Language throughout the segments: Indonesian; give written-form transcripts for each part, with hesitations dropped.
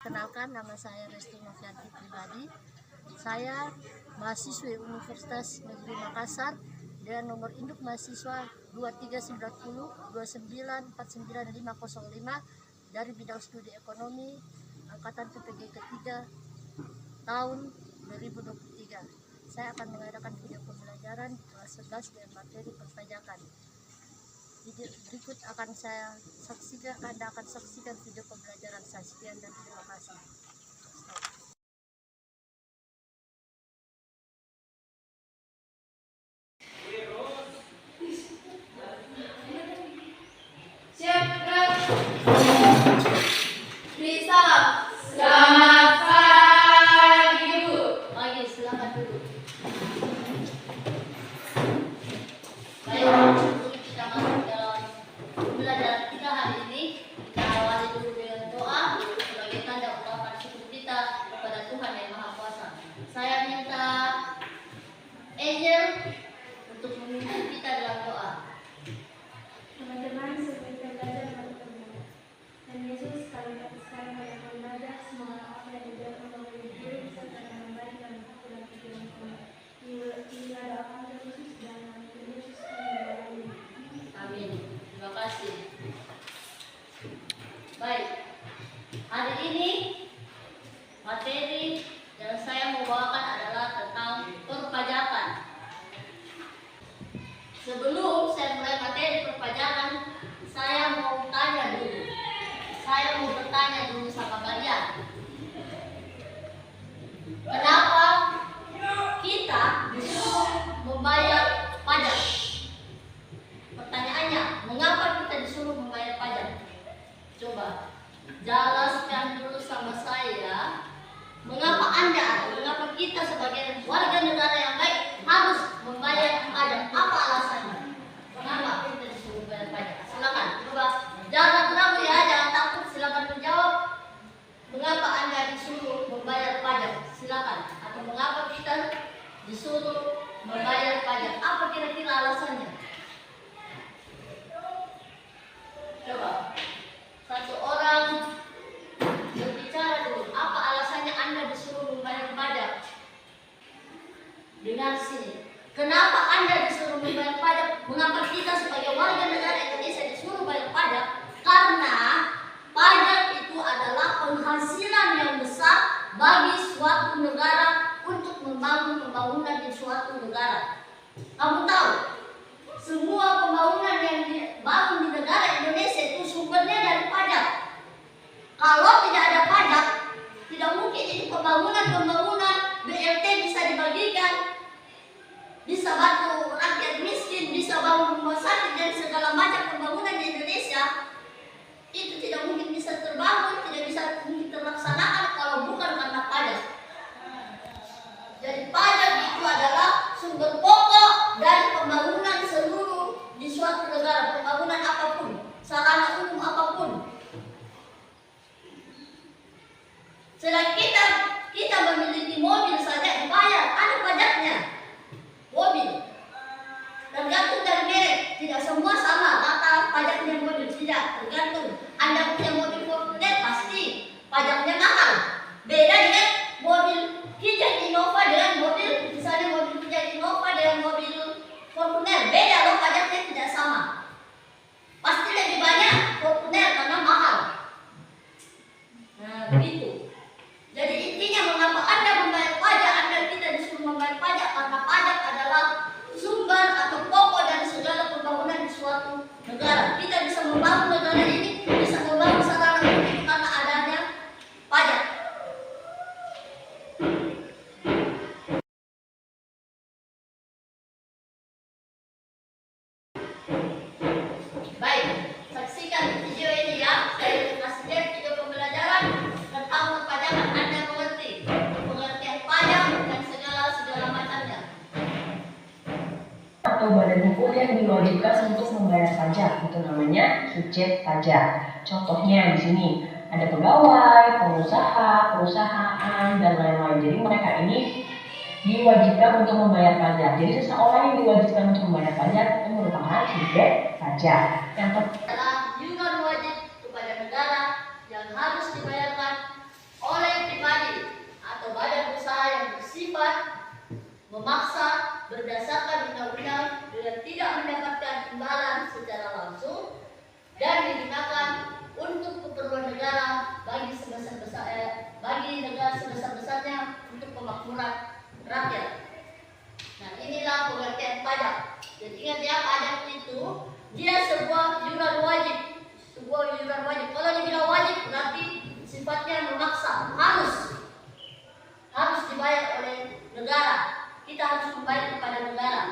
Perkenalkan, nama saya Resti Novianti pribadi. Saya mahasiswi Universitas Negeri Makassar dengan nomor induk mahasiswa 23902949505 dari bidang studi ekonomi angkatan PPG ketiga tahun 2023. Saya akan mengadakan video pembelajaran kelas 11 dengan materi perpajakan. Video berikut akan saya saksikan, Anda akan saksikan video pembelajaran saya. Sekian dan terima kasih. Selamat pagi, Bu. Pagi, silakan duduk. Baik, sebelum kita masuk dalam pembelajaran kita hari ini, kita awali dulu dengan doa sebagai tanda ungkapan syukur kita kepada Tuhan yang Maha Kuasa. Saya minta Angel untuk memimpin kita dalam doa. Teman-teman, sebelum kita belajar bertemu dan Yesus, kami sekarang banyak belajar semoga apa yang dibiarkan melalui diri serta yang baik dan pulang pikiran kami. Inilah doa kami Yesus dan kami Yesus kami. Amin. Terima kasih. Baik, hari ini materi yang saya mau bawakan adalah tentang perpajakan. Sebelum saya mulai materi perpajakan, saya mau tanya dulu. Saya mau bertanya dulu sama kalian. Kenapa kita disuruh membayar pajak? Pertanyaannya, mengapa kita disuruh membayar pajak? Coba jelaskan dulu sama saya. Mengapa kita sebagai warga negara yang baik harus membayar pajak? Apa alasannya? Mengapa kita disuruh membayar pajak? Silakan, coba jangan ragu ya, jangan takut. Silakan menjawab. Mengapa Anda disuruh membayar pajak? Silakan. Atau mengapa kita disuruh membayar pajak? Apa kira-kira alasannya? Coba satu orang berbicara dulu. Apa alasannya Anda disuruh membayar pajak? Dengar sini. Kenapa Anda disuruh membayar pajak? Mengapa kita sebagai warga negara Indonesia disuruh bayar pajak? Karena pajak itu adalah penghasilan yang besar bagi suatu negara untuk membangun pembangunan di suatu negara. Kamu tahu, semua pembangunan yang dibangun di negara Indonesia itu sumbernya dari pajak. Kalau tidak ada pajak, tidak mungkin ini pembangunan BLT bisa dibagikan, bisa bantu rakyat miskin, bisa bangun rumah sakit dan segala macam pembangunan di Indonesia. Itu tidak mungkin bisa terbangun, tidak bisa mungkin terlaksanakan kalau bukan karena pajak. Jadi pajak itu adalah sumber pokok dari pembangunan seluruh di suatu negara, pembangunan apapun, sarana umum apapun. Selain kita memiliki mobil saja dibayar, ada pajaknya. Mobil tergantung dari merek, tidak semua sama rata pajaknya mobil, tidak, tergantung. Anda punya mobil Fortuner pasti pajaknya mahal. Beda dengan mobil Kijang Innova dengan mobil, misalnya mobil Kijang Innova dengan mobil Fortuner, beda loh, pajaknya tidak sama. Pasti lebih banyak Fortuner karena mahal. Nah, begitu. Jadi intinya mengapa Anda membayar pajak, kita disuruh membayar pajak karena pajak adalah sumber atau pokok dari segala pembangunan di suatu negara. Kita bisa membangun negara ini, bisa membangun sarana umum karena adanya pajak. Baik, saksikan video ini ya. Saya kasih lihat video pembelajaran tentang perpajakan. Anda mengerti pengertian pajak dan segala macamnya. Atau badan hukum yang diwajibkan untuk membayar pajak, itu namanya subjek pajak. Contohnya di sini ada pegawai, pengusaha, perusahaan dan lain-lain. Jadi mereka ini diwajibkan untuk membayar pajak. Jadi seseorang yang diwajibkan untuk membayar pajak itu merupakan subjek pajak. Yang adalah iuran wajib kepada negara yang harus dibayarkan bersifat memaksa berdasarkan undang-undang dengan tidak mendapatkan imbalan secara langsung dan digunakan untuk keperluan negara bagi negara sebesar-besarnya untuk pemakmuran rakyat. Nah, inilah pengertian pajak. Jadi ingat ya, pajak itu dia sebuah iuran wajib. Kalau dibilang wajib berarti sifatnya memaksa, harus dibayar oleh negara. Kita harus membayar kepada negara.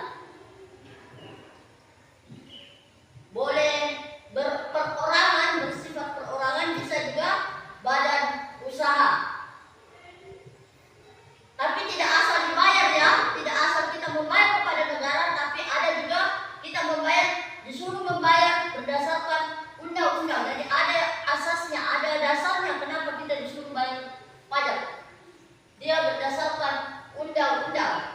Boleh berperorangan, bersifat perorangan, bisa juga badan usaha. Tapi tidak asal dibayar ya, tidak asal kita membayar kepada negara, tapi ada juga kita disuruh membayar berdasarkan undang-undang. Jadi ada asasnya, ada dasarnya kenapa kita disuruh bayar pajak. Dia berdasarkan undang-undang.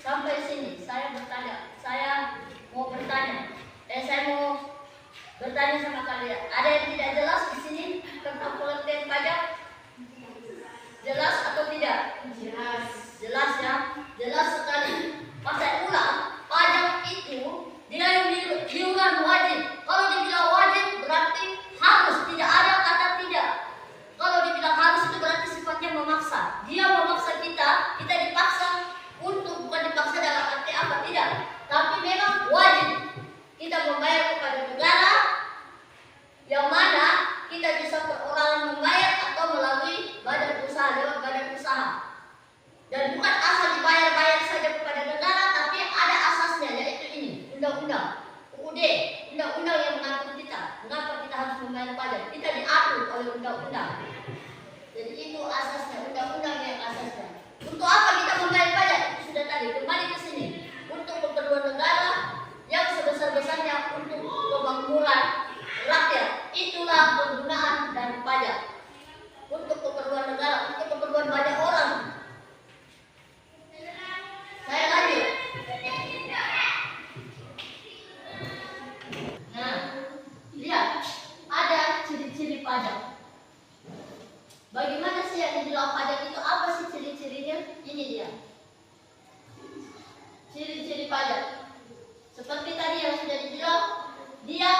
Sampai sini saya mau bertanya sama kalian. Ada yang tidak jelas di sini tentang pengertian pajak? Jelas atau tidak? Jelas ya, jelas sekali. Saya ulang, pajak itu dia iuran wajib. Kalau dibilang wajib berarti harus, tidak ada kata tidak. Kalau dibilang harus itu berarti sifatnya memaksa. Dia memaksa kita dipaksa untuk, bukan dipaksa dalam arti apa, tidak, tapi memang wajib kita membayar kepada negara, yang mana kita bisa perorangan membayar atau melalui badan usaha, lewat badan usaha. Dan bukan asal dibayar saja kepada negara, tapi ada asasnya, yaitu ini undang-undang UUD, undang-undang yang mengatur kita. Mengapa kita harus membayar pajak? Kita diatur oleh undang-undang. Jadi itu asasnya, undang-undang yang asasnya. Untuk apa kita membayar pajak? Itu sudah tadi, kembali ke sini. Untuk keperluan negara yang sebesar-besarnya untuk kemakmuran rakyat. Itulah penggunaan dari pajak. Untuk keperluan negara, untuk keperluan banyak orang. Saya lanjut. Nah, lihat, ada ciri-ciri pajak. Bagaimana sih yang dibilang pajak itu? Apa sih ciri-cirinya? Ini dia. Ciri-ciri pajak. Seperti tadi yang sudah dibilang, dia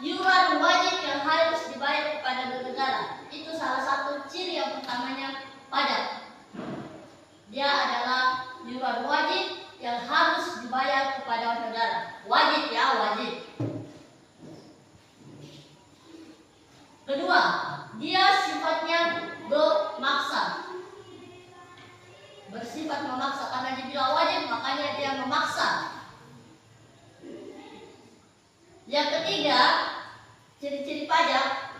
iuran wajib yang harus dibayar kepada negara. Itu salah satu ciri yang pertamanya pajak. Dia adalah iuran wajib yang harus dibayar kepada negara. Wajib ya, wajib. Kedua, dia sifatnya memaksa. Bersifat memaksa, karena dibilang wajib makanya dia memaksa. Yang ketiga, ciri-ciri pajak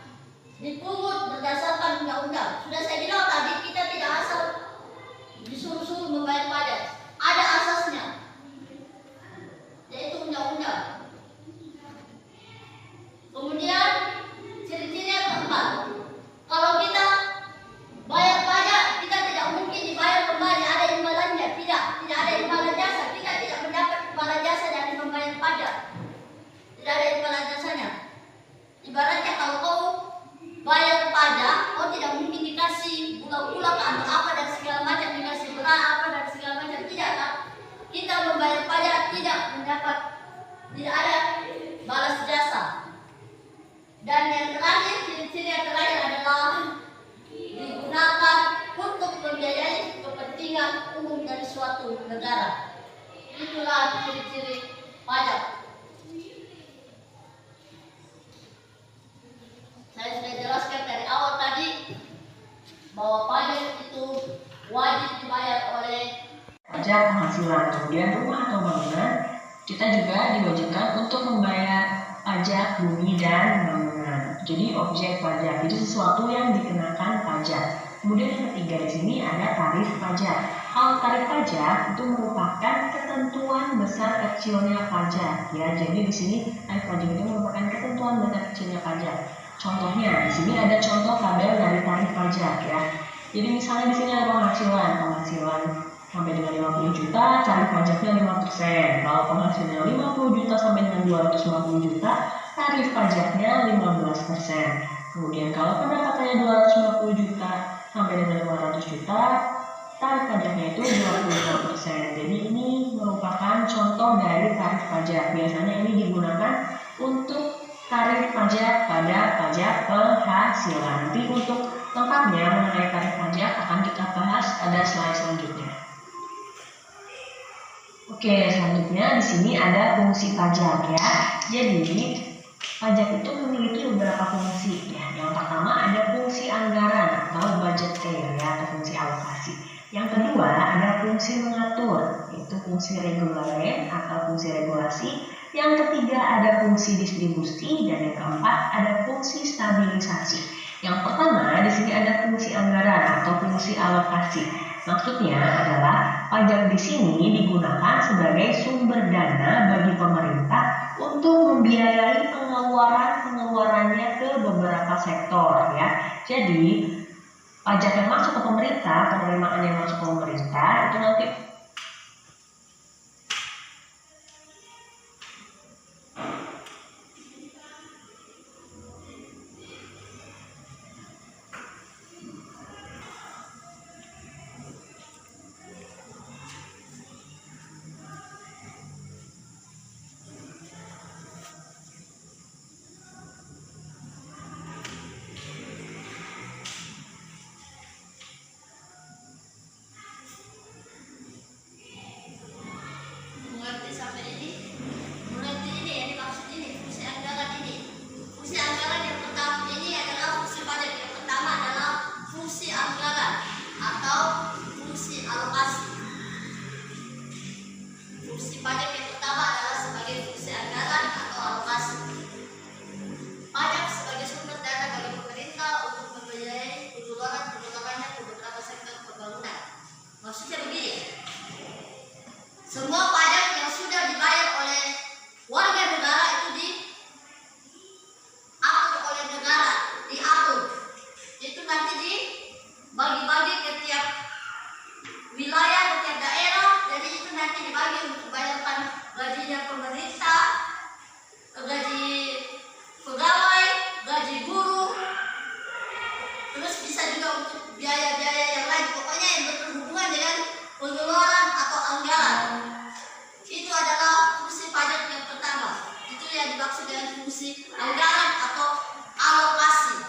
dipungut berdasarkan undang-undang. Sudah saya bilang tadi, kita tidak asal disuruh-suruh membayar pajak. Ada asasnya, yaitu undang-undang. Kemudian ciri-ciri yang keempat, kalau kita bayar pajak, kita tidak mungkin dibayar kembali, ada imbalannya. Tidak ada imbalan jasa. Kita tidak mendapat imbalan jasa dari membayar pajak. Tidak ada imbalan jasanya. Ibaratnya kalau kau bayar pajak, kau tidak mungkin dikasih pulang-pulang atau apa dan segala macam, dikasih beras apa dan segala macam. Tidak kan? Kita membayar pajak tidak ada balas jasa. Dan yang terakhir, ciri-ciri yang terakhir adalah digunakan untuk membiayai kepentingan umum dari suatu negara. Itulah ciri-ciri pajak. Saya sudah jelaskan dari awal tadi bahwa pajak itu wajib dibayar oleh pajak penghasilan. Kemudian rumah atau bangunan, kita juga diwajibkan untuk membayar pajak bumi dan bangunan. Jadi objek pajak itu sesuatu yang dikenakan pajak. Kemudian yang ketiga di sini ada tarif pajak. Kalau tarif pajak itu merupakan ketentuan besar kecilnya pajak ya. Jadi di sini tarif pajak itu merupakan ketentuan besar kecilnya pajak. Contohnya di sini ada contoh tabel dari tarif pajak ya. Jadi misalnya di sini ada penghasilan sampai dengan 50 juta, tarif pajaknya 5%. Kalau penghasilannya 50 juta sampai dengan 250 juta, tarif pajaknya 15%. Kemudian kalau pendapatannya 250 juta sampai dengan 500 juta, tarif pajaknya itu 25%. Jadi ini merupakan contoh dari tarif pajak. Biasanya ini digunakan untuk tarif pajak pada pajak penghasilan. Nanti untuk lengkapnya mengenai tarif pajak akan kita bahas pada slide selanjutnya. Oke, selanjutnya di sini ada fungsi pajak ya. Jadi pajak itu memiliki beberapa fungsi ya. Yang pertama ada fungsi anggaran atau budgeting ya, atau fungsi alokasi. Yang kedua ada fungsi mengatur, yaitu fungsi reguler atau fungsi regulasi. Yang ketiga ada fungsi distribusi dan yang keempat ada fungsi stabilisasi. Yang pertama di sini ada fungsi anggaran atau fungsi alokasi. Maksudnya adalah pajak di sini digunakan sebagai sumber dana bagi pemerintah untuk membiayai pengeluarannya ke beberapa sektor ya. Jadi pajak yang masuk ke pemerintah, penerimaan yang masuk ke pemerintah itu nanti semua pajak yang sudah dibayar oleh warga negara itu diatur oleh negara, diatur. Itu nanti dibagi-bagi ke tiap wilayah, ke tiap daerah. Jadi itu nanti dibagi untuk bayarkan gajinya pemerintah, gaji pegawai, gaji guru. Terus bisa juga untuk biaya-biaya yang lain. Pokoknya yang berhubungan dengan pengeluaran atau anggaran. Itu adalah fungsi pajak yang pertama. Itu yang dimaksud dengan fungsi anggaran atau alokasi.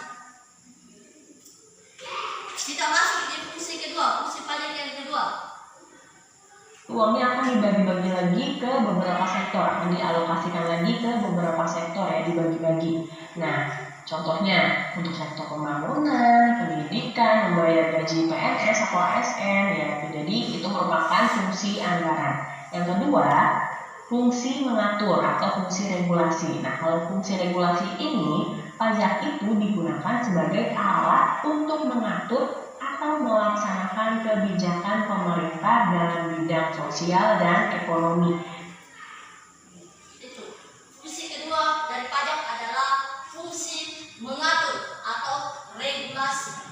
Kita masuk di fungsi kedua, fungsi pajak yang kedua. Uangnya akan dibagi-bagi lagi ke beberapa sektor, akan dialokasikan lagi ke beberapa sektor ya, dibagi-bagi. Nah, contohnya untuk sektor pembangunan, pendidikan, membayar gaji PNS atau ASN ya. Jadi itu merupakan fungsi anggaran. Yang kedua, fungsi mengatur atau fungsi regulasi. Nah, kalau fungsi regulasi ini, pajak itu digunakan sebagai alat untuk mengatur atau melaksanakan kebijakan pemerintah dalam bidang sosial dan ekonomi. Itu fungsi kedua dari pajak adalah fungsi mengatur atau regulasi.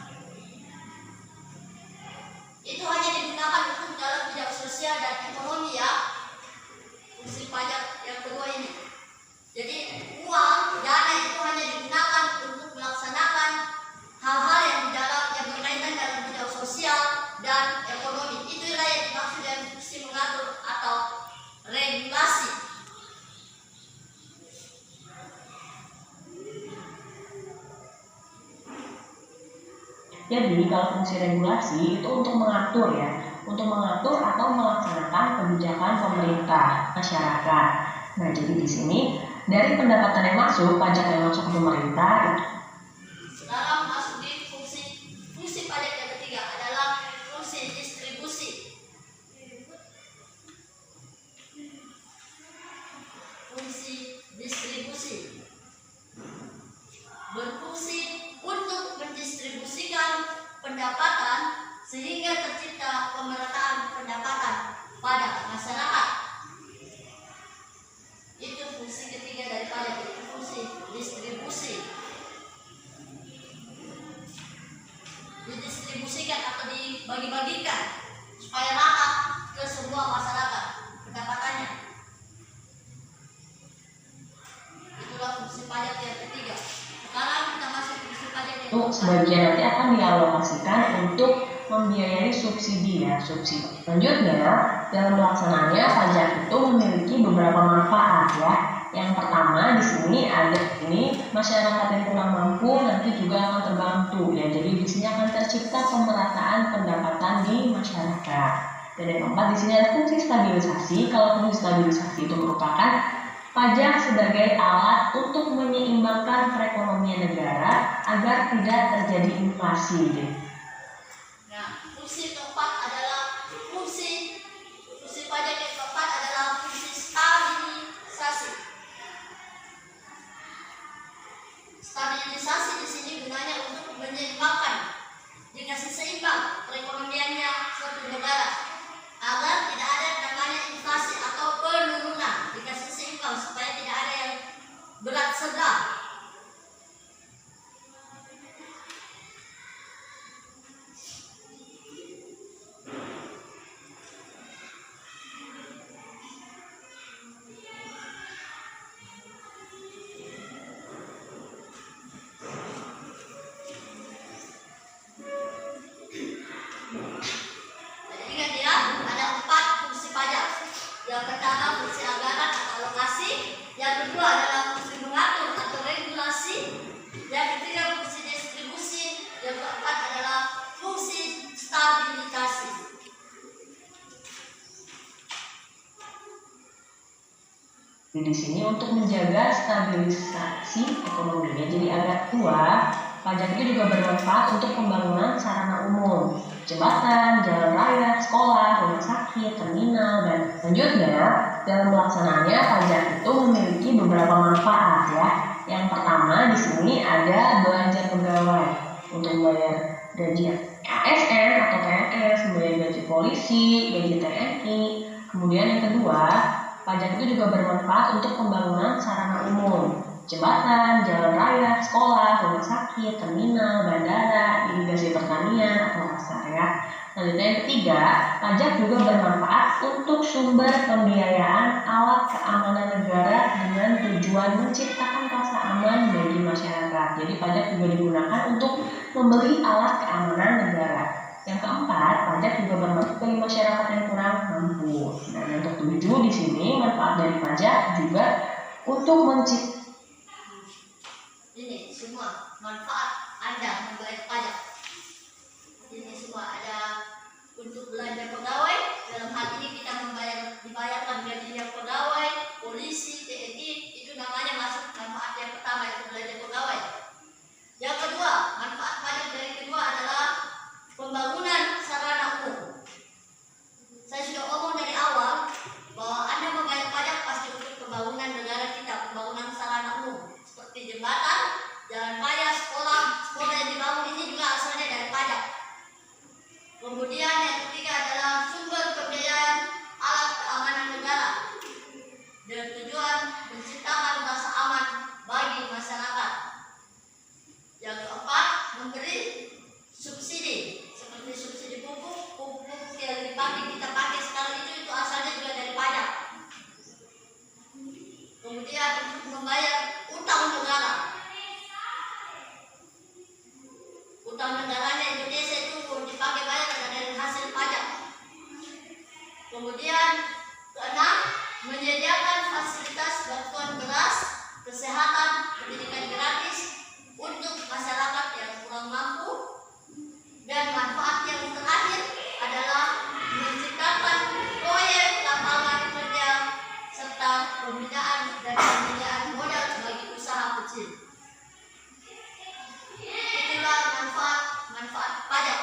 Itu hanya digunakan untuk dalam bidang sosial dan ekonomi ya. Fungsi pajak yang kedua ini. Jadi uang dana itu hanya digunakan untuk melaksanakan hal-hal yang berkaitan dalam bidang sosial dan ekonomi. Itulah yang dimaksud dengan fungsi mengatur atau regulasi. Jadi kalau fungsi regulasi itu untuk mengatur ya, untuk mengatur atau melaksanakan kebijakan pemerintah masyarakat. Nah, jadi di sini dari pendapatan yang masuk, pajak yang masuk ke pemerintah itu. Sekarang masuk di fungsi pajak yang ketiga adalah fungsi distribusi. Fungsi distribusi berfungsi untuk mendistribusikan pendapatan sehingga tercipta pemerataan itu sebagian nanti akan dialokasikan untuk membiayai subsidi ya, subsidi. Selanjutnya, dalam pelaksanaannya pajak itu memiliki beberapa manfaat ya. Yang pertama di sini ada masyarakat yang kurang mampu nanti juga akan terbantu ya. Jadi di sini akan tercipta pemerataan pendapatan di masyarakat. Dan yang keempat di sini ada fungsi stabilisasi. Kalau fungsi stabilisasi itu merupakan pajak sebagai alat untuk menyeimbangkan perekonomian negara agar tidak terjadi inflasi. Nah, fungsi keempat adalah fungsi pajak yang keempat adalah fungsi stabilisasi. Stabilisasi di sini gunanya untuk menyeimbangkan, dikasih seimbang perekonomiannya suatu negara agar tidak ada namanya inflasi atau penurunan, dikasih seimbang supaya tidak ada yang berat sedang. Yang pertama fungsi anggaran atau alokasi, yang kedua adalah fungsi mengatur atau regulasi, yang ketiga fungsi distribusi, yang keempat adalah fungsi stabilisasi. Di sini untuk menjaga stabilisasi ekonominya jadi agar kuat, pajak itu juga bermanfaat untuk pembangunan sarana umum, jembatan, jalan raya, sekolah, rumah sakit, terminal, dan selanjutnya dalam pelaksanaannya pajak itu memiliki beberapa manfaat ya. Yang pertama di sini ada belanja pegawai untuk membayar gaji ASN atau PNS, membayar gaji polisi, gaji TNI. Kemudian yang kedua, pajak itu juga bermanfaat untuk pembangunan sarana umum, jembatan, jalan raya, sekolah, rumah sakit, terminal, bandara, irigasi pertanian, atau pasar ya. Selanjutnya yang ketiga, pajak juga bermanfaat untuk sumber pembiayaan alat keamanan negara dengan tujuan menciptakan rasa aman bagi masyarakat. Jadi pajak juga digunakan untuk membeli alat keamanan negara. Yang keempat, pajak juga bermanfaat bagi masyarakat yang kurang mampu. Dan untuk tujuh di sini manfaat dari pajak juga untuk menciptakan ini semua manfaat Anda membayar pajak. Ini semua ada untuk belanja pegawai. Dalam hal ini kita dibayarkan gajinya pegawai, polisi, TNI. Itu namanya masuk manfaat yang pertama, itu belanja pegawai. Yang kedua, manfaat pajak dari kedua adalah pembangunan sarana umum. Saya sudah ngomong dari awal bahwa Anda membayar pajak pasti untuk pembangunan negara kita, pembangunan sarana umum seperti jembatan, jalan raya, sekolah yang dibangun ini juga asalnya dari pajak. Kemudian yang ketiga adalah sumber pembiayaan alat keamanan negara dengan tujuan menciptakan rasa aman bagi masyarakat. Yang keempat, memberi subsidi seperti subsidi pupuk yang kita pakai sekarang itu asalnya juga dari pajak. Kemudian untuk membayar utang negara. Utang negaranya Indonesia itu dipakai banyak dari hasil pajak. Kemudian keenam, menyediakan fasilitas bantuan beras, kesehatan, pendidikan gratis untuk masyarakat yang kurang mampu. Dan manfaat yang terakhir adalah menciptakan proyek lapangan kerja serta pembinaan dan pembinaan modal bagi usaha kecil. Itulah manfaat pajak.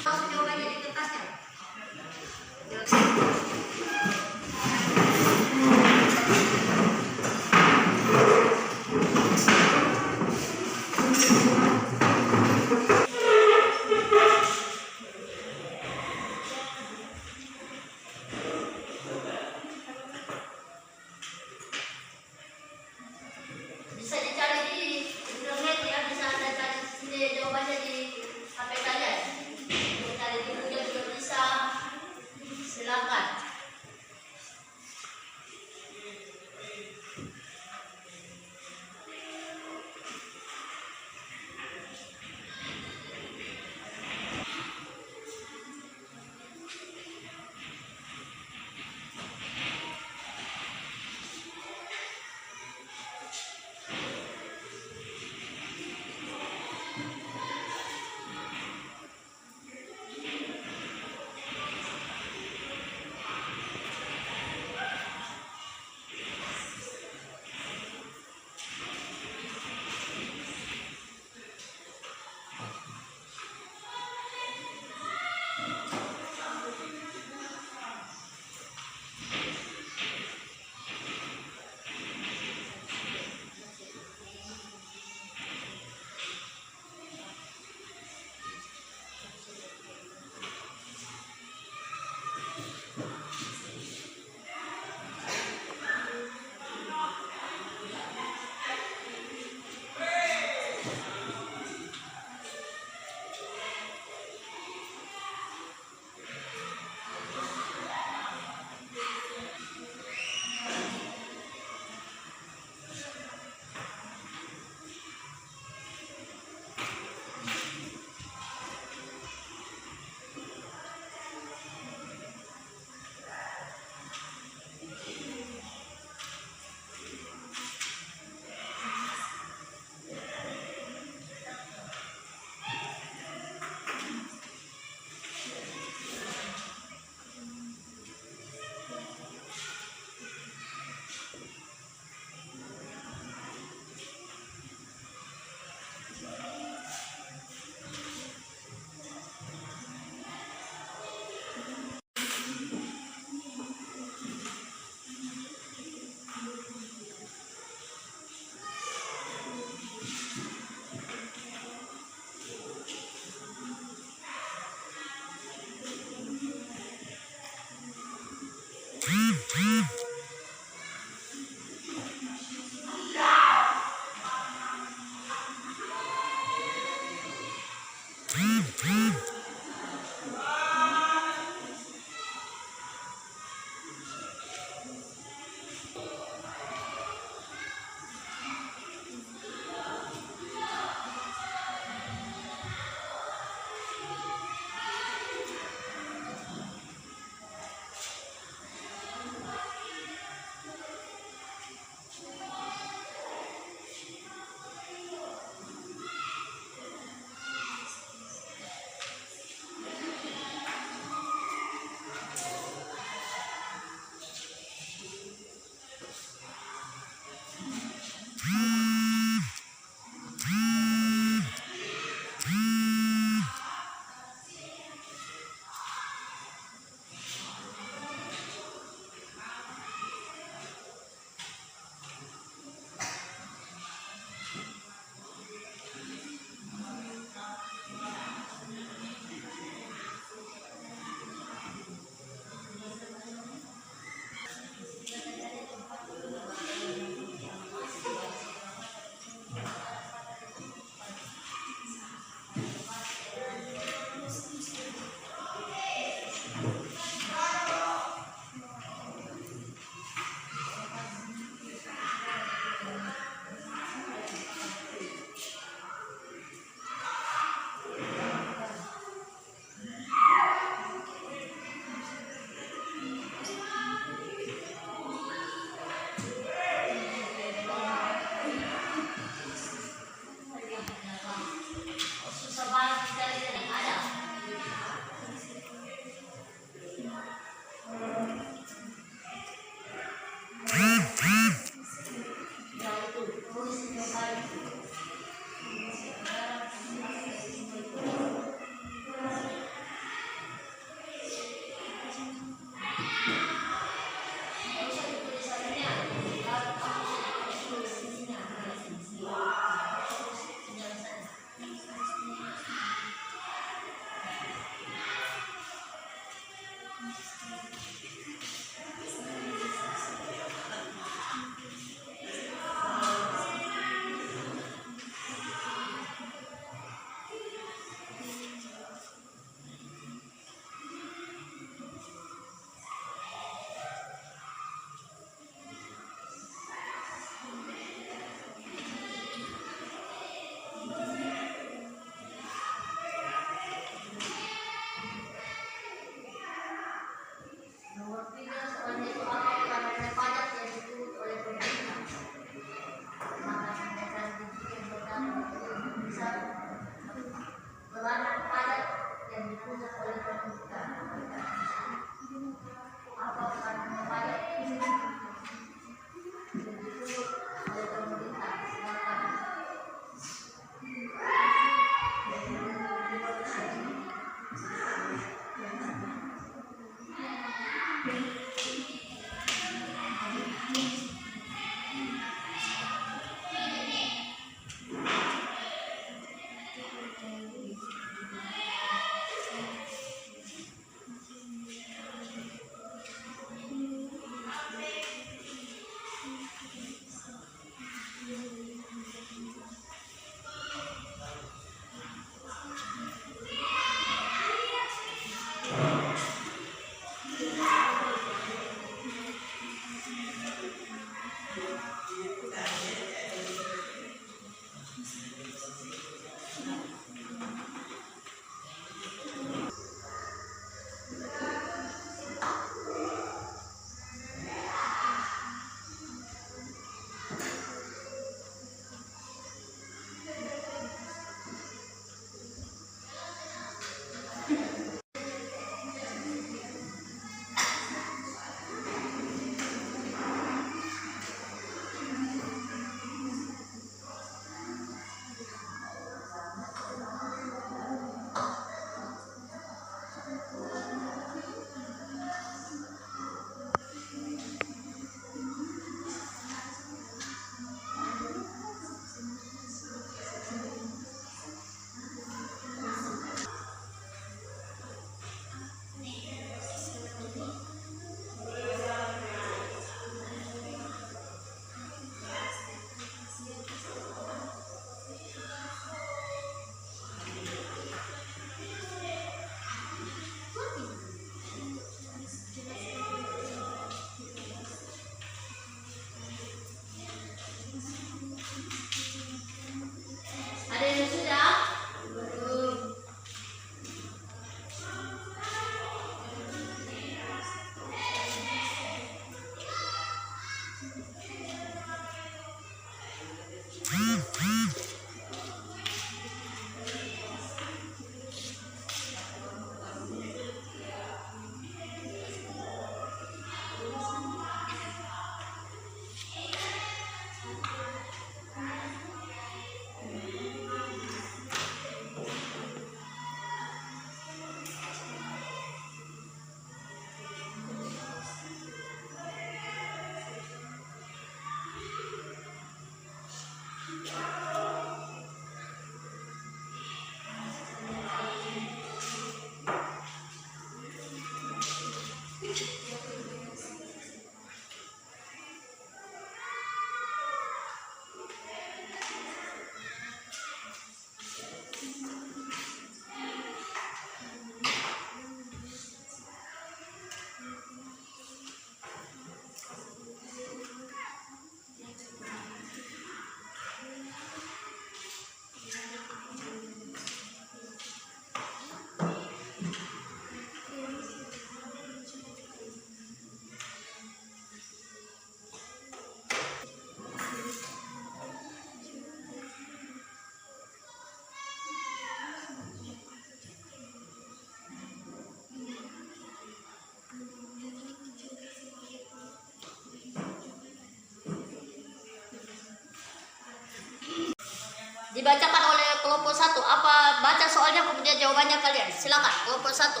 dibacakan oleh kelompok 1. Apa baca soalnya kemudian jawabannya kalian? Silakan kelompok 1.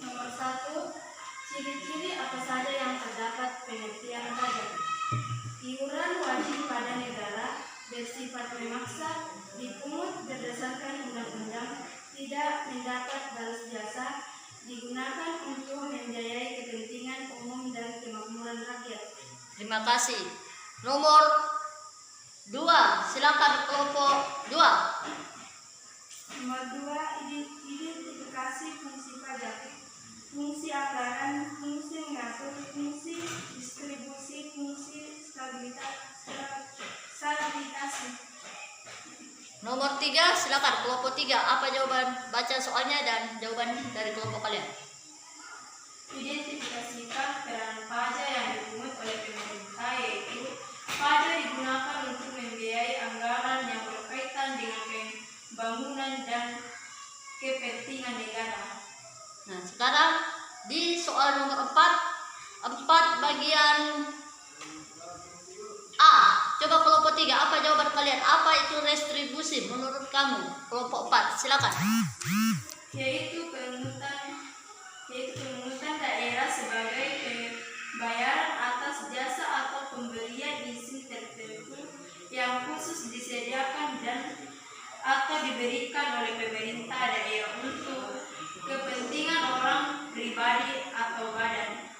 Nomor 1, ciri-ciri apa saja yang terdapat pengertian pajak. Iuran wajib pada negara bersifat memaksa, dipungut berdasarkan undang-undang, tidak mendapat balas jasa, digunakan untuk membiayai kepentingan umum dan kemakmuran rakyat. Terima kasih. Nomor 2, silakan kelompok 2. Nomor 2, identifikasi fungsi pajak. Fungsi anggaran, fungsi mengatur, fungsi distribusi, fungsi stabilitasi. Nomor 3, silakan kelompok 3. Apa jawaban baca soalnya dan jawaban dari kelompok kalian? Identifikasikan peran pajak yang dipungut oleh pemerintah, yaitu pajak digunakan untuk membiayai anggaran yang berkaitan dengan pembangunan dan kepentingan negara. Nah, sekarang di soal nomor 4 bagian A. Coba kelompok 3, apa jawaban kalian? Apa itu restribusi menurut kamu? Kelompok 4, silakan. Yaitu pemungutan daerah sebagai pembayaran atas jasa atau pemberian izin tertentu yang khusus disediakan dan atau diberikan oleh pemerintah daerah untuk kepentingan orang pribadi atau badan.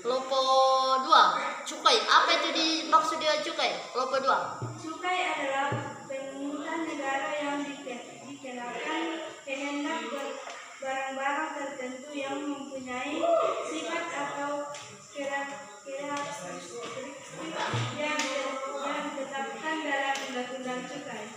Kelompok 2, cukai. Apa itu dimaksud dengan cukai? Kelompok 2. Cukai adalah pemungutan negara yang dikenakan kehendak barang-barang tertentu yang mempunyai sifat atau karakteristik yang ditetapkan dalam undang-undang cukai.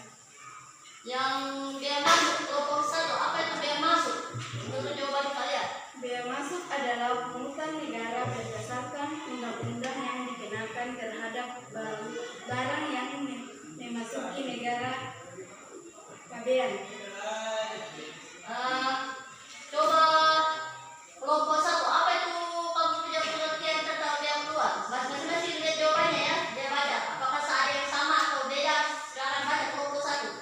Yang biaya masuk kelompok 1, apa itu biaya masuk? Menurut jawaban kalian. Biaya masuk adalah pungutan negara berdasarkan undang-undang yang dikenakan terhadap barang yang memasuki negara pabean. Coba kelompok 1, apa itu kamu punya pengertian tentang biaya keluar? Masing-masing lihat jawabannya ya, dia baca. Apakah ada yang sama atau beda? Sekarang baca kelompok 1.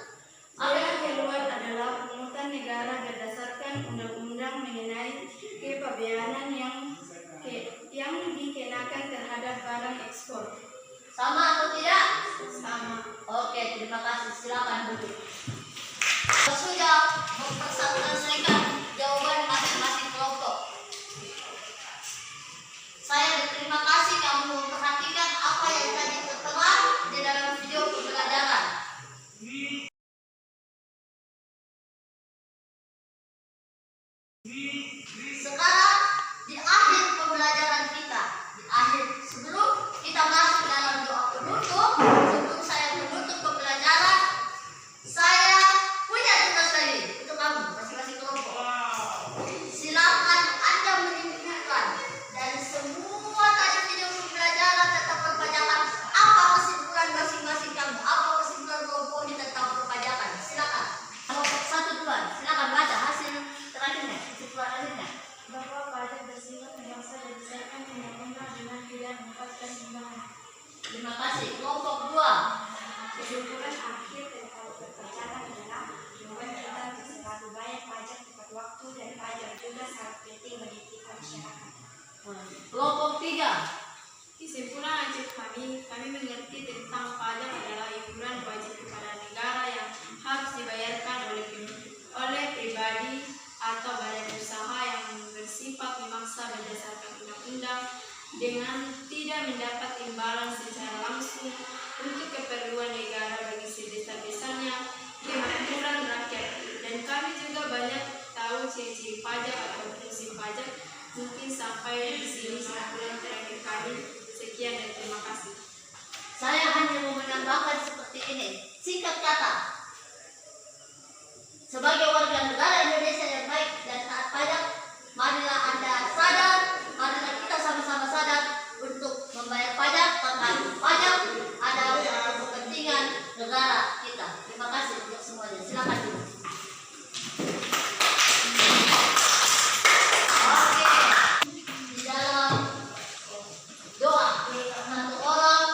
Biaya keluar adalah pungutan negara berdasarkan undang-undang mengenai kepabeanan yang dikenakan terhadap barang ekspor. Sama atau tidak? Sama. Oke, terima kasih. Silakan duduk. Sudah memperselesaikan jawaban masing-masing kelompok. Saya berterima kasih kamu memperhatikan apa yang tadi tertera di dalam video pembelajaran. Sekarang di akhir pembelajaran kita, sebelum kita masuk dalam doa penutup, sebelum saya menutup pembelajaran, saya punya tugas lagi untuk kamu masing-masing kelompok. Silakan Anda menyimpulkan dari semua tadi video pembelajaran tentang perpajakan, apa kesimpulan masing-masing kamu, apa kesimpulan kelompoknya tentang perpajakan. Silakan. Kelompok 1 duluan, silakan baca hasil terakhirnya, kesimpulan akhirnya. Bahwa pajak bersifat memaksa berdasarkan undang-undang dengan tidak menempatkan timbangan. Terima kasih. Kelompok 2. Kesimpulan akhir tentang perpajakan adalah jawaban kita untuk selalu bayar pajak tepat waktu dan pajak juga sangat penting bagi kita masyarakat. Kelompok 3. Kesimpulan akhir kami mengerti tentang pajak adalah iuran wajib kepada negara yang harus dibayarkan oleh pribadi atau badan usaha yang bersifat memaksa berdasarkan undang-undang dengan tidak mendapat imbalan secara langsung untuk keperluan negara bagi sebesar-besarnya kemakmuran rakyat. Dan kami juga banyak tahu ciri-ciri pajak atau fungsi pajak. Mungkin sampai di sini kesimpulan terakhir kami. Sekian dan terima kasih. Saya hanya mau menambahkan seperti ini. Singkat kata, sebagai warga negara Indonesia yang baik dan taat pajak, marilah Anda sadar, marilah kita sama-sama sadar untuk membayar pajak, karena pajak adalah untuk kepentingan negara kita. Terima kasih untuk semuanya. Silakan dulu. Oke, di dalam doa satu orang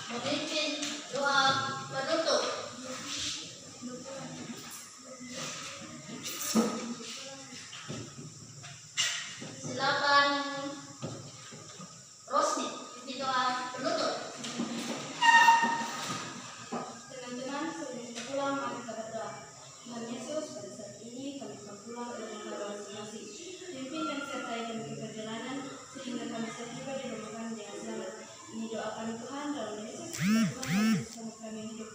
memimpin doa penutup. kami Tuhan, dalam nama Yesus Kristus Tuhan, kami bersama kami hidup